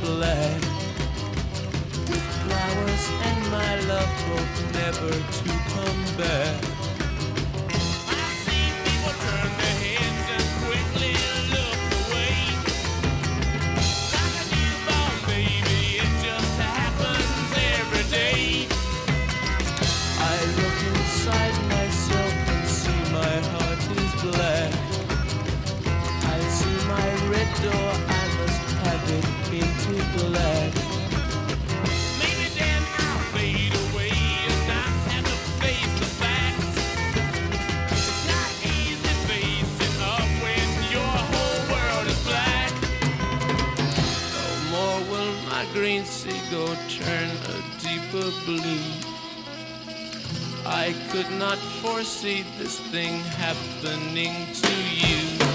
black, with flowers and my love hope never to come back. I see people turn their heads and quickly look away. Like a newborn baby, it just happens every day. I look inside myself and see my heart is black. I see my red door, I must have it painted black. Maybe then I'll fade away and not have to face the facts. It's not easy facing up when your whole world is black. No more will my green seagull turn a deeper blue. I could not foresee this thing happening to you.